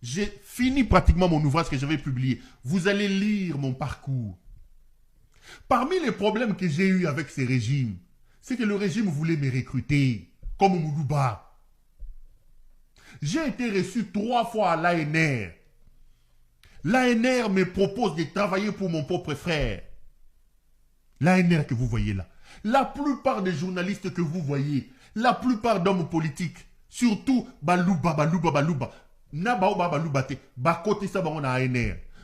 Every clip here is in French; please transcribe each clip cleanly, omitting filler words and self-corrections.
J'ai fini pratiquement mon ouvrage que j'avais publié. Vous allez lire mon parcours. Parmi les problèmes que j'ai eus avec ces régimes, c'est que le régime voulait me recruter, comme Moulouba. J'ai été reçu 3 fois à l'ANR. L'ANR me propose de travailler pour mon propre frère. L'ANR que vous voyez là. La plupart des journalistes que vous voyez, la plupart d'hommes politiques, surtout Balouba,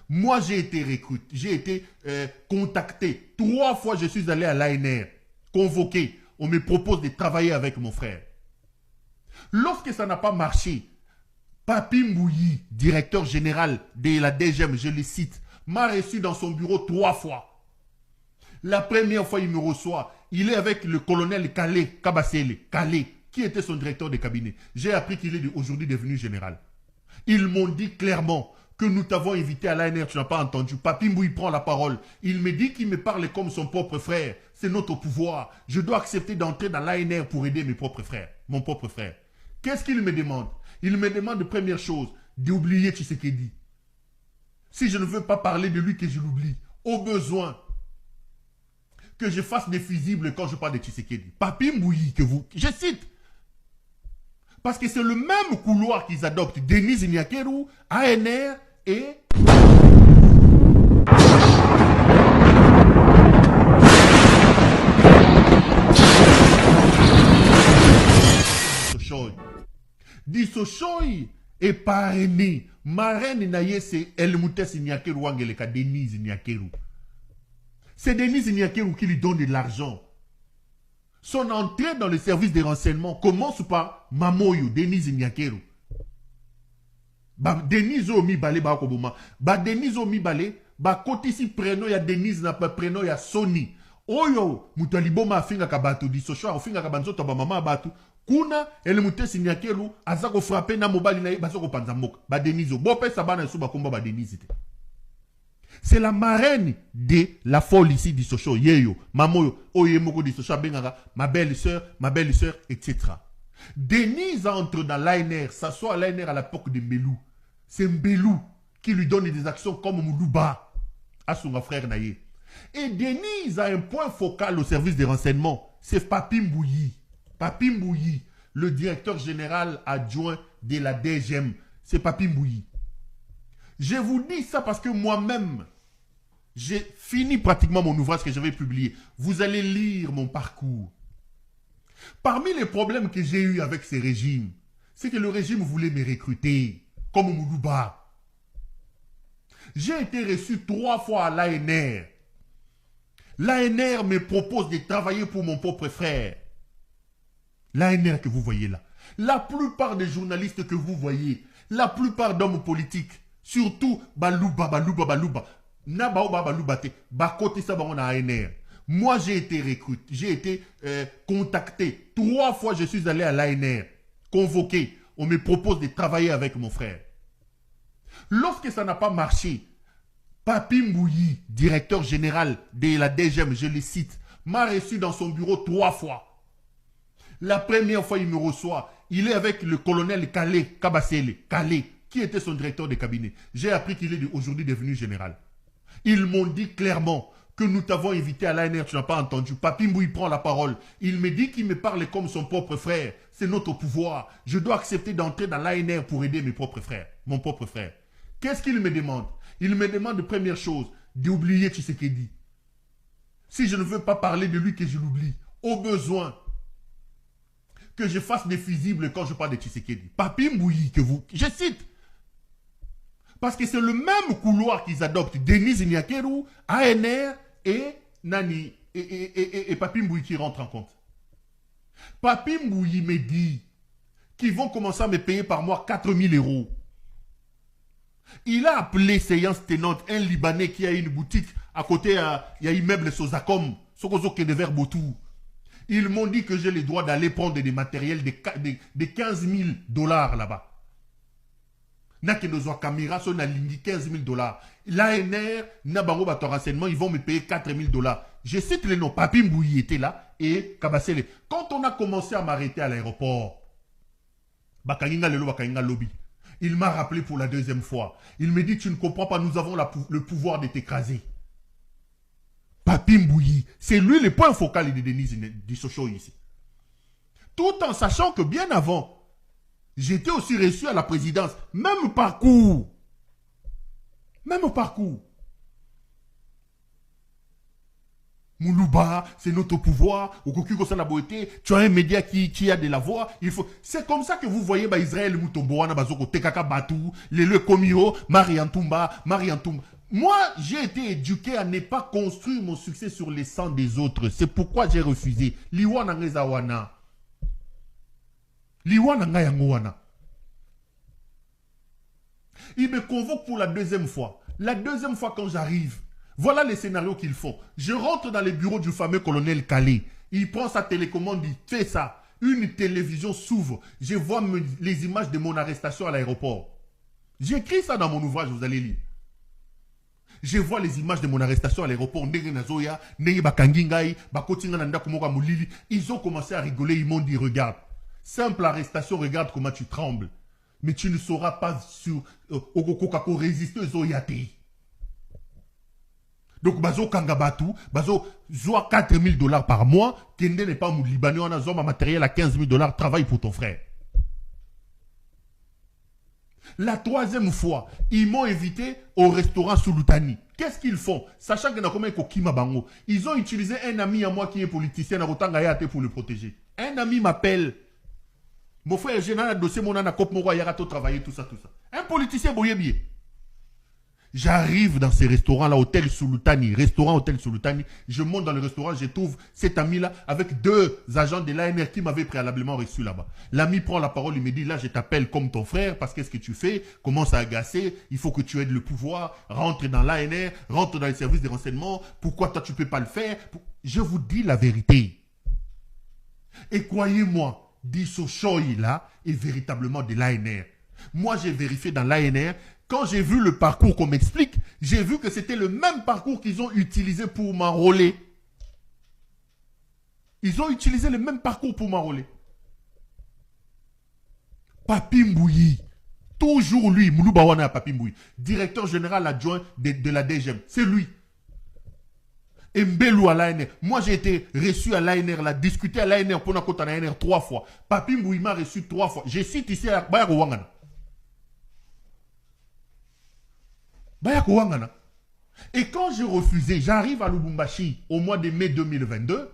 moi, j'ai été recruté, j'ai été contacté. 3 fois, je suis allé à l'ANR, convoqué. On me propose de travailler avec mon frère. Lorsque ça n'a pas marché, Papi Mbouyi, directeur général de la DGM, je le cite, m'a reçu dans son bureau 3 fois. La première fois, il me reçoit. Il est avec le colonel Kalé, Kabasele, Kalé, qui était son directeur de cabinet. J'ai appris qu'il est aujourd'hui devenu général. Ils m'ont dit clairement que nous t'avons invité à l'ANR, tu n'as pas entendu. Papi Mbouyi prend la parole. Il me dit qu'il me parle comme son propre frère. C'est notre pouvoir. Je dois accepter d'entrer dans l'ANR pour aider mes propres frères, mon propre frère. Qu'est-ce qu'il me demande? Il me demande, première chose, d'oublier Tshisekedi. Si je ne veux pas parler de lui, que je l'oublie. Au besoin, que je fasse des fusibles quand je parle de Tshisekedi. Papi Mbouyi, que vous... Je cite. Parce que c'est le même couloir qu'ils adoptent. Denis Nyakeru, ANR et... Dissochoy est parrainé. Marraine Naye, c'est Elmoutes Nyakeru Wangeleka, Denis Nyakeru. C'est Denis Nyakeru qui lui donne de l'argent. Son entrée dans le service des renseignements commence par Mamoyo, Denis Nyakeru. Denis Omi Balé, Denis Omi Balé, côté si prénom, il y a Denis, n'a pas prénom, il y a Sony. Oyo, Moutaliboma finga kabatu, Dissochoy, finga kabanzo, toba mama abatu. Kuna, Elmoutes Nyakeru, azako frappé na mobali na basoko panzamok. Deniso, bope sabana suba komba Denis. C'est la marraine de la folle ici du Socho, Yeyo, Mamoyo, Oyemoko du Socho, Bengaga, ma belle-sœur, etc. Denise entre dans l'ANR, s'assoit à l'ANR à l'époque de Mbelou. C'est Mbelou qui lui donne des actions comme Moulouba à son frère Naye. Et Denise a un point focal au service des renseignements, c'est Papi Mbouyi. Papi Mbouyi, le directeur général adjoint de la DGM, c'est Papi Mbouyi. Je vous dis ça parce que moi-même, j'ai fini pratiquement mon ouvrage que j'avais publié. Vous allez lire mon parcours. Parmi les problèmes que j'ai eus avec ces régimes, c'est que le régime voulait me recruter, comme Moulouba. J'ai été reçu 3 fois à l'ANR. L'ANR me propose de travailler pour mon propre frère. L'ANR que vous voyez là. La plupart des journalistes que vous voyez, la plupart d'hommes politiques, surtout Balouba, moi, j'ai été recruté, j'ai été contacté. 3 fois, je suis allé à l'ANR, convoqué. On me propose de travailler avec mon frère. Lorsque ça n'a pas marché, Papi Mbouyi, directeur général de la DGM, je le cite, m'a reçu dans son bureau 3 fois. La première fois, il me reçoit. Il est avec le colonel Kalé, Kabasele, Kalé, qui était son directeur de cabinet. J'ai appris qu'il est aujourd'hui devenu général. Ils m'ont dit clairement que nous t'avons invité à l'ANR, tu n'as pas entendu. Papi Mbouyi prend la parole. Il me dit qu'il me parle comme son propre frère. C'est notre pouvoir. Je dois accepter d'entrer dans l'ANR pour aider mes propres frères, mon propre frère. Qu'est-ce qu'il me demande? Il me demande, première chose, d'oublier Tshisekedi. Si je ne veux pas parler de lui, que je l'oublie. Au besoin, que je fasse des fusibles quand je parle de Tshisekedi. Papi Mbouyi, que vous... Je cite. Parce que c'est le même couloir qu'ils adoptent. Denis Nyakeru, ANR et Nani et Papi Mbouyi qui rentrent en compte. Papi Mbouyi me dit qu'ils vont commencer à me payer par mois 4 000 €. Il a appelé séance tenante un Libanais qui a une boutique à côté, il y a immeuble Sozacom, Sokozo Kedever Botou. Ils m'ont dit que j'ai le droit d'aller prendre des matériels de 15 000 $ là-bas. Nakenozwa caméra, son aligné 15 000 $. L'ANR, Nabango Bato renseignement, ils vont me payer 4 000 $. Je cite les noms. Papi Mbouyi était là et Kabasele. Quand on a commencé à m'arrêter à l'aéroport, Bakalinga Lelo, Bakalinga Lobby, Il m'a rappelé pour la deuxième fois. Il me dit, tu ne comprends pas, nous avons le pouvoir de t'écraser. Papi Mbouyi, c'est lui le point focal de Denise Dissosho ici. Tout en sachant que bien avant, j'étais aussi reçu à la présidence. Même parcours. Même parcours. Moulouba, c'est notre pouvoir. Tu as un média qui a de la voix. C'est comme ça que vous voyez Israël Moutomboana, Bazoko, Tekaka Batou, le Komio, Mariantumba. Moi, j'ai été éduqué à ne pas construire mon succès sur les sangs des autres. C'est pourquoi j'ai refusé. Liwana Ngezawana. Liwana Ngayangowana. Il me convoque pour la deuxième fois. La deuxième fois quand j'arrive, voilà les scénarios qu'ils font. Je rentre dans les bureaux du fameux colonel Calais. Il prend sa télécommande, il fait ça. Une télévision s'ouvre. Je vois les images de mon arrestation à l'aéroport. J'écris ça dans mon ouvrage, vous allez lire. Je vois les images de mon arrestation à l'aéroport. Ils ont commencé à rigoler. Ils m'ont dit, regarde, simple arrestation, regarde comment tu trembles. Mais tu ne sauras pas sur résister aux Oyate. Donc, bazo kangabatu, bazo zoa 4 000 $ par mois, Kende n'est pas mon Libanais, on a zoma matériel à 15 000 $, travaille pour ton frère. La troisième fois, ils m'ont invité au restaurant Sulutani. Qu'est-ce qu'ils font? Sachant que ils ont utilisé un ami à moi qui est politicien pour le protéger. Un ami m'appelle. Mon frère, j'ai un dossier, mon anacop, mon roi, travailler, tout ça. Un politicien, boyé. J'arrive dans ces restaurants-là, Hôtel Sulutani, restaurant Hôtel Sulutani. Je monte dans le restaurant, je trouve cet ami-là avec 2 agents de l'ANR qui m'avaient préalablement reçu là-bas. L'ami prend la parole, il me dit, là, je t'appelle comme ton frère, parce qu'est-ce que tu fais? Commence à agacer, il faut que tu aides le pouvoir, rentre dans l'ANR, rentre dans les services de renseignement, pourquoi toi tu ne peux pas le faire? Je vous dis la vérité. Et croyez-moi, Dissosho là est véritablement de l'ANR. Moi, j'ai vérifié dans l'ANR. Quand j'ai vu le parcours qu'on m'explique, j'ai vu que c'était le même parcours qu'ils ont utilisé pour m'enrôler. Ils ont utilisé le même parcours pour m'enrôler. Papi Mbouyi, toujours lui, Mouloubawana Papi Mbouyi, directeur général adjoint de la DGM, c'est lui. Mbelou à l'ANR. Moi, j'ai été reçu à l'ANR, là, discuté à l'ANR, pour à l'ANR 3 fois. Papi Mbouyi m'a reçu 3 fois. Je cite ici à Bayako Wangana. Et quand j'ai refusé, j'arrive à Lubumbashi au mois de mai 2022,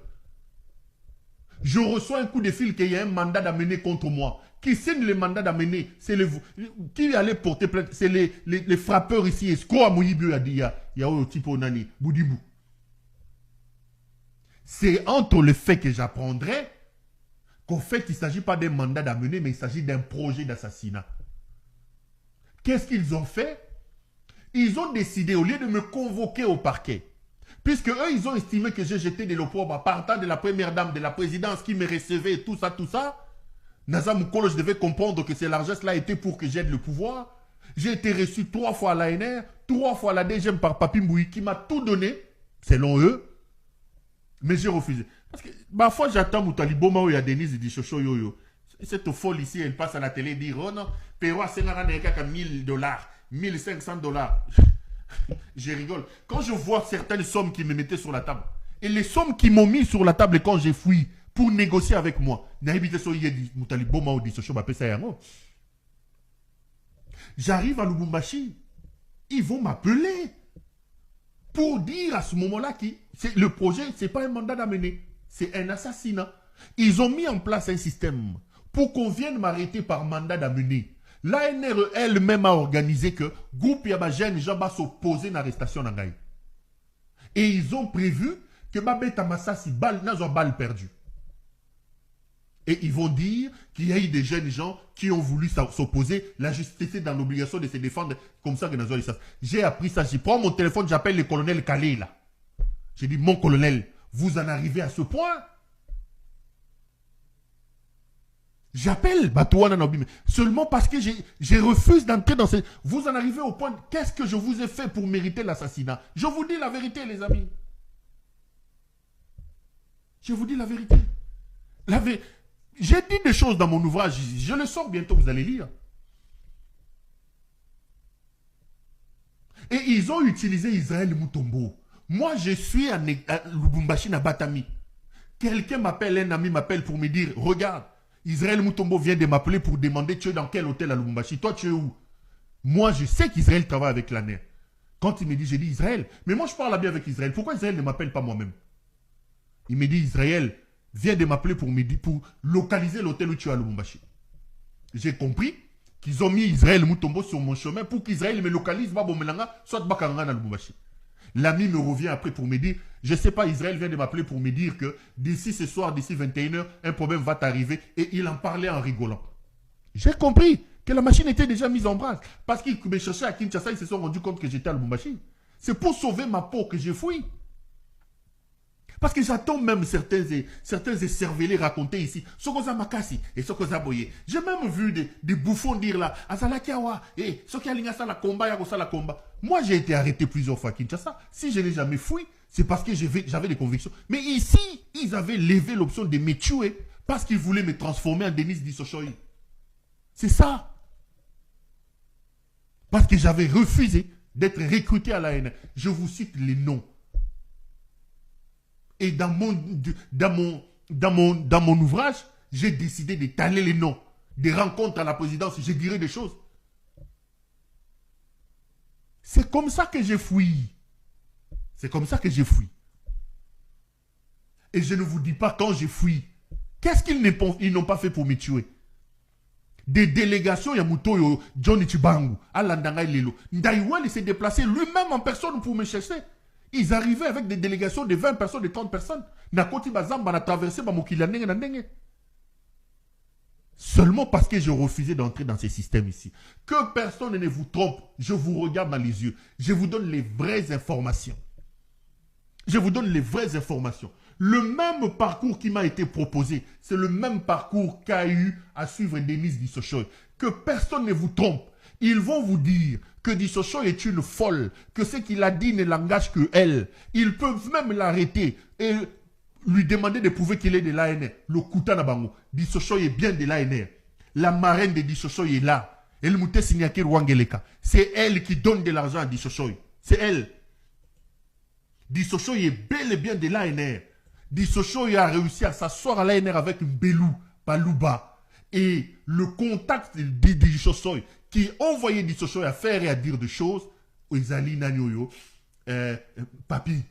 je reçois un coup de fil qu'il y a un mandat d'amener contre moi. Qui signe le mandat d'amener? C'est qui allait porter plainte? C'est les frappeurs ici. Escroc à Mouyibu a dit, il y a un type au Nani, Boudibou. C'est entre le fait que j'apprendrai qu'au fait, il ne s'agit pas d'un mandat d'amener, mais il s'agit d'un projet d'assassinat. Qu'est-ce qu'ils ont fait? Ils ont décidé, au lieu de me convoquer au parquet, puisque eux, ils ont estimé que j'ai jeté de l'opprobre partant de la première dame de la présidence qui me recevait, tout ça, Naza Moukolo, je devais comprendre que ces largesses-là étaient pour que j'aide le pouvoir. J'ai été reçu 3 fois à l'ANR, 3 fois à la DGM par Papi Mbouyi, qui m'a tout donné, selon eux, mais j'ai refusé. Parce que, parfois, j'attends Moutali Boma où il y a Denise Dissosho Yoyo. Cette folle ici, elle passe à la télé et dit, oh non, Péro a 1 000 $. 1500 $. Je rigole. Quand je vois certaines sommes qui me mettaient sur la table, et les sommes qui m'ont mis sur la table quand j'ai fui pour négocier avec moi, j'arrive à Lubumbashi, ils vont m'appeler pour dire à ce moment-là que le projet, ce n'est pas un mandat d'amener, c'est un assassinat. Ils ont mis en place un système pour qu'on vienne m'arrêter par mandat d'amener. L'ANR elle-même a organisé que groupe Yabagène gens va s'opposer à l'arrestation d'Angaï. Et ils ont prévu que Babeta Massassi n'a pas balle perdue. Et ils vont dire qu'il y a eu des jeunes gens qui ont voulu s'opposer. La justice est dans l'obligation de se défendre comme ça que nous avons. J'ai appris ça. Je prends mon téléphone, j'appelle le colonel Calais là. J'ai dit, mon colonel, vous en arrivez à ce point? J'appelle Batouana Nobime seulement parce que je refuse d'entrer dans ces... Vous en arrivez au point, qu'est-ce que je vous ai fait pour mériter l'assassinat? Je vous dis la vérité, les amis. Je vous dis la vérité. J'ai dit des choses dans mon ouvrage, je le sors bientôt, vous allez lire. Et ils ont utilisé Israël Mutombo. Moi, je suis à Lubumbashi, na Batami. Quelqu'un m'appelle, un ami m'appelle pour me dire, regarde, Israël Mutombo vient de m'appeler pour demander tu es dans quel hôtel à Lubumbashi. Toi, tu es où? Moi, je sais qu'Israël travaille avec l'ANER. Quand il me dit, j'ai dit Israël. Mais moi, je parle bien avec Israël. Pourquoi Israël ne m'appelle pas moi-même? Il me dit, Israël vient de m'appeler pour localiser l'hôtel où tu es à Lubumbashi. J'ai compris qu'ils ont mis Israël Mutombo sur mon chemin pour qu'Israël me localise, soit Bakanga à Lubumbashi. L'ami me revient après pour me dire, je ne sais pas, Israël vient de m'appeler pour me dire que d'ici ce soir, d'ici 21h, un problème va t'arriver. Et il en parlait en rigolant. J'ai compris que la machine était déjà mise en branle. Parce qu'ils me cherchaient à Kinshasa, ils se sont rendus compte que j'étais à Lubumbashi. C'est pour sauver ma peau que j'ai fui. Parce que j'attends même certains écervelés raconter ici. Sokoza Makasi et Sokoza Boye. J'ai même vu des bouffons dire là, Azalakiawa, et Sokialinga la combat, Yagosa la combat. Moi, j'ai été arrêté plusieurs fois à Kinshasa. Si je n'ai jamais fui, c'est parce que j'avais des convictions. Mais ici, ils avaient levé l'option de me tuer parce qu'ils voulaient me transformer en Denis Dissochoy. C'est ça. Parce que j'avais refusé d'être recruté à la haine. Je vous cite les noms. Et dans mon ouvrage, j'ai décidé d'étaler les noms. Des rencontres à la présidence, je dirais des choses. C'est comme ça que j'ai fui. C'est comme ça que j'ai fui. Et je ne vous dis pas quand j'ai fui. Qu'est-ce qu'ils n'ont pas fait pour me tuer? Des délégations, Yamuto, Johnny Chibangu, Alandanga Lelo. Ndaïwel s'est déplacé lui-même en personne pour me chercher. Ils arrivaient avec des délégations de 20 personnes, de 30 personnes. Nakoti Bazamba a traversé Bamokila. Seulement parce que je refusais d'entrer dans ces systèmes ici. Que personne ne vous trompe. Je vous regarde dans les yeux. Je vous donne les vraies informations. Je vous donne les vraies informations. Le même parcours qui m'a été proposé, c'est le même parcours qu'a eu à suivre Denise Dissochoy. Que personne ne vous trompe. Ils vont vous dire que Dissochoy est une folle, que ce qu'il a dit ne l'engage que elle. Ils peuvent même l'arrêter et lui demander de prouver qu'il est de l'ANR. Le Koutana Bango. Dissochoy est bien de l'ANR. La marraine de Dissochoy est là. Elle m'a signé Wangeleka. C'est elle qui donne de l'argent à Dissochoy. C'est elle. Dissochoy est bel et bien de l'ANR. Dissochoy a réussi à s'asseoir à l'ANR avec une Belou, Balouba. Et le contact de Dissochoy qui envoyait Dissochoy à faire et à dire des choses, Oizali Nanyoyo, Papi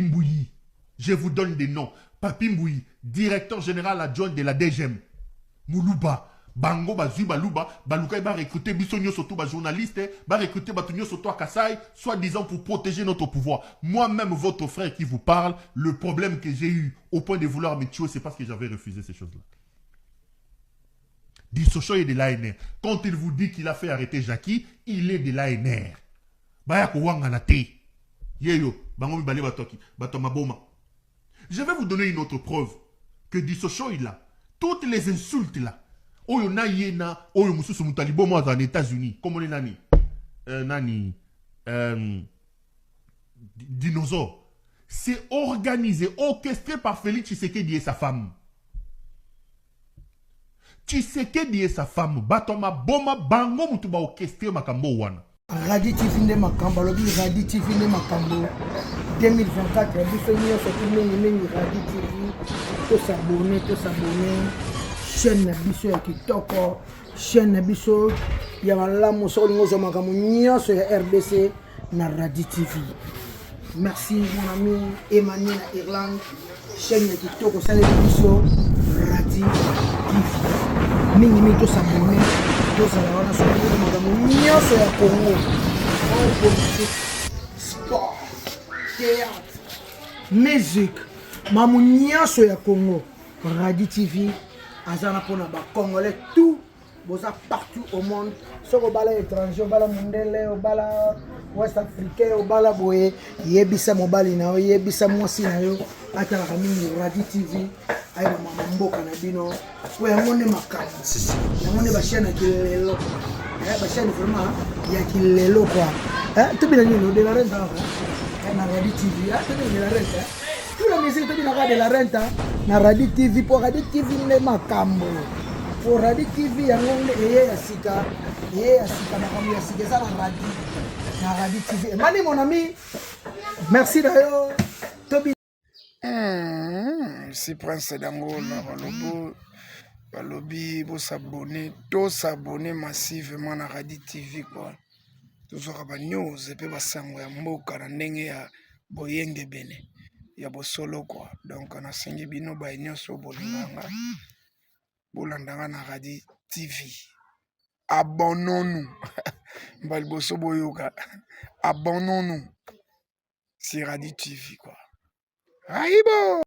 Mbouyi, je vous donne des noms. Papi Mbouyi, directeur général adjoint de la DGM, Moulouba, Bango, Bazu, Balouba, Balouka va recruter Bissonio Soto, journaliste, va recruter Batunio Soto à Kassai, soi-disant pour protéger notre pouvoir. Moi-même, votre frère qui vous parle, le problème que j'ai eu au point de vouloir me tuer, c'est parce que j'avais refusé ces choses-là. Dissochoy est de l'ANR. Quand il vous dit qu'il a fait arrêter Jackie, il est de l'ANR. Je vais vous donner une autre preuve que Dissochoy là, toutes les insultes là, Oyona Yena, Oyo Mususu Mutalibo, moi aux États-Unis, comme on est nani, dinosaure, c'est organisé, orchestré par Félix Tshisekedi et sa femme. Tshisekedi et sa femme, Batoma Boma Bango Mutuba orchestré Makambo Wana. Radi TV ne Makambo, Lobby Radi TV ne Makambo. 2024, Bissonio c'est Radi TV. Tout s'abonner. Chaîne Bisso Kitoko, chaîne Bisso, Yamala Moussolingo Zomakamunia sur RDC, na Radi TV. Merci mon ami Emmanuel Irlande, chaîne Kitoko, Salé Bisso, Radi TV. Minimi tout s'abonner, tout s'abonner sur Zomakamunia sur le Congo. Politique, sport, théâtre, musique, Mamounia sur le Congo. Radi TV. Azana pona ba Congolais tout boza partout au monde soko bala étranger bala mondele bala ouest africain bala boye yebisa mobali na yebisa mwasi na yo atala kamini Radi TV ay mama mboka na bino ko yango makasi sisi yango ne ba chaîne kilelo ba chaîne vraiment ya kilelo quoi to bina ni de la renta na Radi TV to bina de la renta. Tout la musique de la renta na Radi TV pour Radi TV ne Makambo po Radi TV yango nde eye ya sika makambo ya sika eza na Radi TV. Mani mon ami, merci d'ailleurs. Tobi si Prince d'Angola balobi s'abonner massivement na Radi TV quoi. Tozwaka ba news epe basango ya mboka na ndenge ya boyenge bene ya bosolo quoi. Donc nasengi bino ba nyonso bolinganga bolandanga na Radi TV. Abonnons-nous. Mbali boso boyoka. Abonnons-nous sur Radi TV quoi. Aïbo.